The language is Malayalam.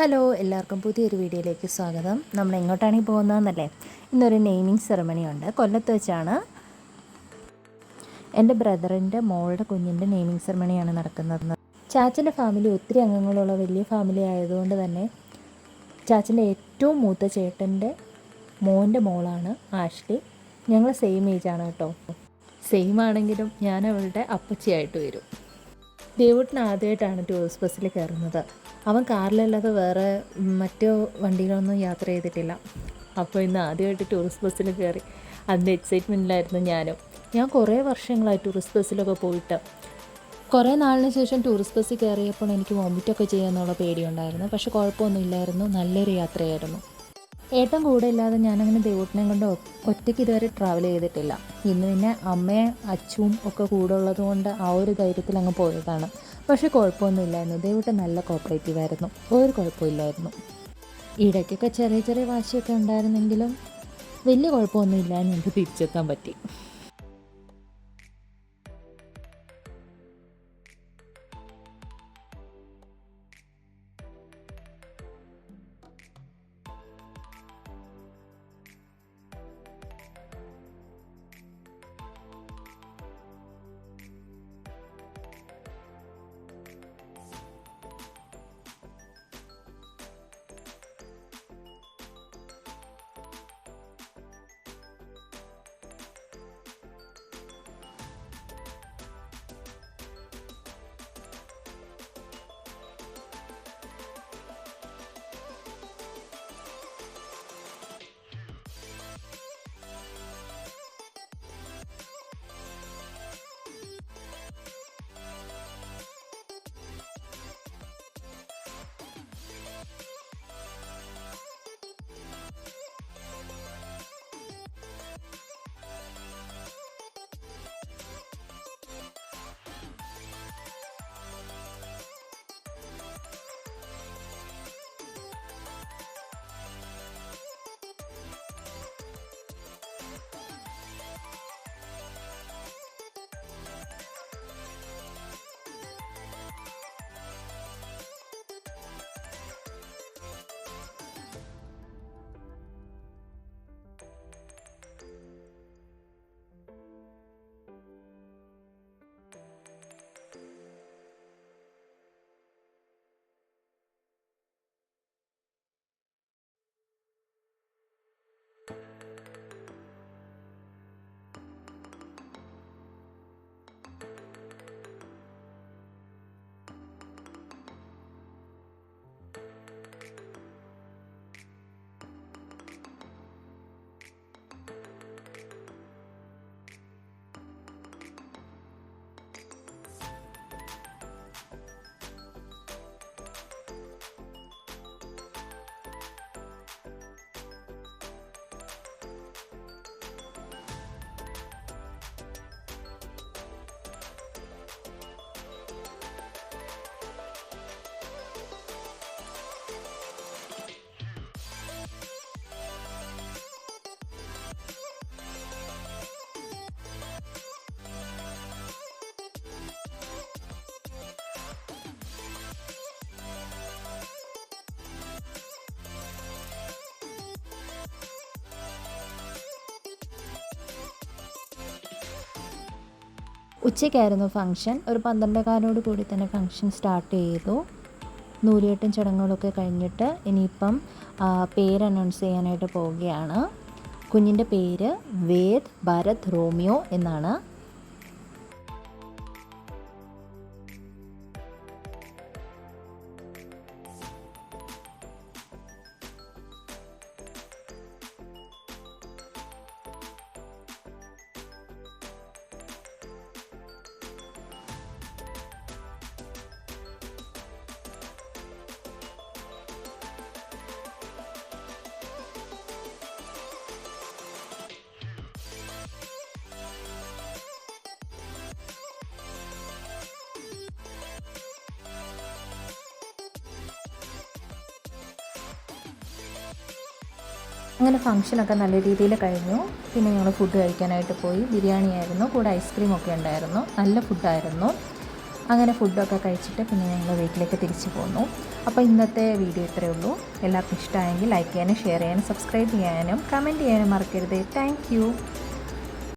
ഹലോ, എല്ലാവർക്കും പുതിയൊരു വീഡിയോയിലേക്ക് സ്വാഗതം. നമ്മൾ എങ്ങോട്ടാണ് ഈ പോകുന്നതെന്നല്ലേ? ഇന്നൊരു നെയിമിങ് സെറമണി ഉണ്ട്. കൊല്ലത്ത് വെച്ചാണ് എൻ്റെ ബ്രദറിൻ്റെ മോളുടെ കുഞ്ഞിൻ്റെ നെയിമിങ് സെറമണിയാണ് നടക്കുന്നത്. ചാച്ചൻ്റെ ഫാമിലി ഒത്തിരി അംഗങ്ങളുള്ള വലിയ ഫാമിലി ആയതുകൊണ്ട് തന്നെ ചാച്ചൻ്റെ ഏറ്റവും മൂത്ത ചേട്ടൻ്റെ മോൻ്റെ മോളാണ് ആഷ്ലി. ഞങ്ങൾ സെയിം ഏജാണ് കേട്ടോ. സെയിം ആണെങ്കിലും ഞാൻ അവളുടെ അപ്പച്ചിയായിട്ട് വരും. ദേവൂട്ടിന് ആദ്യമായിട്ടാണ് ടൂറിസ്റ്റ് ബസ്സിൽ കയറുന്നത്. അവൻ കാറിലല്ലാതെ വേറെ മറ്റു വണ്ടികളൊന്നും യാത്ര ചെയ്തിട്ടില്ല. അപ്പോൾ ഇന്ന് ആദ്യമായിട്ട് ടൂറിസ്റ്റ് ബസ്സിൽ കയറി. അതിൻ്റെ എക്സൈറ്റ്മെൻറ്റിലായിരുന്നു ഞാനും. ഞാൻ കുറേ വർഷങ്ങളായി ടൂറിസ്റ്റ് ബസ്സിലൊക്കെ പോയിട്ട്. കുറേ നാളിന് ശേഷം ടൂറിസ്റ്റ് ബസ്സിൽ കയറിയപ്പോൾ എനിക്ക് വോമിറ്റൊക്കെ ചെയ്യാമെന്നുള്ള പേടിയുണ്ടായിരുന്നു. പക്ഷെ കുഴപ്പമൊന്നുമില്ലായിരുന്നു. നല്ലൊരു യാത്രയായിരുന്നു. ഏട്ടൻ കൂടെ ഇല്ലാതെ ഞാനങ്ങനെ ദേവൂട്ടിനെ കൊണ്ട് ഒറ്റയ്ക്ക് ഇതുവരെ ട്രാവൽ ചെയ്തിട്ടില്ല. ഇന്ന് പിന്നെ അമ്മയും അച്ഛനും ഒക്കെ കൂടെ ഉള്ളത് കൊണ്ട് ആ ഒരു ധൈര്യത്തിൽ അങ്ങ് പോയതാണ്. പക്ഷേ കുഴപ്പമൊന്നുമില്ലായിരുന്നു. ദേവൂട്ടൻ നല്ല കോപ്പറേറ്റീവ് ആയിരുന്നു. ഒരു കുഴപ്പമില്ലായിരുന്നു. ഇടയ്ക്കൊക്കെ ചെറിയ ചെറിയ വാശിയൊക്കെ ഉണ്ടായിരുന്നെങ്കിലും വലിയ കുഴപ്പമൊന്നുമില്ല. ഞങ്ങൾക്ക് തിരിച്ചെത്താൻ പറ്റി. ഉച്ചയ്ക്കായിരുന്നു ഫംഗ്ഷൻ. ഒരു 12:15 കൂടി തന്നെ ഫംഗ്ഷൻ സ്റ്റാർട്ട് ചെയ്തു. നൂലുകെട്ടും ചടങ്ങുകളൊക്കെ കഴിഞ്ഞിട്ട് ഇനിയിപ്പം പേര് അനൗൺസ് ചെയ്യാനായിട്ട് പോവുകയാണ്. കുഞ്ഞിൻ്റെ പേര് വേദ് ഭരത് റോമിയോ എന്നാണ്. അങ്ങനെ ഫംഗ്ഷനൊക്കെ നല്ല രീതിയിൽ കഴിഞ്ഞു. പിന്നെ ഞങ്ങൾ ഫുഡ് കഴിക്കാനായിട്ട് പോയി. ബിരിയാണി ആയിരുന്നു, കൂടെ ഐസ്ക്രീമൊക്കെ ഉണ്ടായിരുന്നു. നല്ല ഫുഡായിരുന്നു. അങ്ങനെ ഫുഡൊക്കെ കഴിച്ചിട്ട് പിന്നെ ഞങ്ങൾ വീട്ടിലേക്ക് തിരിച്ചു പോന്നു. അപ്പോൾ ഇന്നത്തെ വീഡിയോ ഇത്രയേ ഉള്ളൂ. എല്ലാവർക്കും ഇഷ്ടമായെങ്കിൽ ലൈക്ക് ചെയ്യാനും ഷെയർ ചെയ്യാനും സബ്സ്ക്രൈബ് ചെയ്യാനും കമൻറ്റ് ചെയ്യാനും മറക്കരുത്. താങ്ക്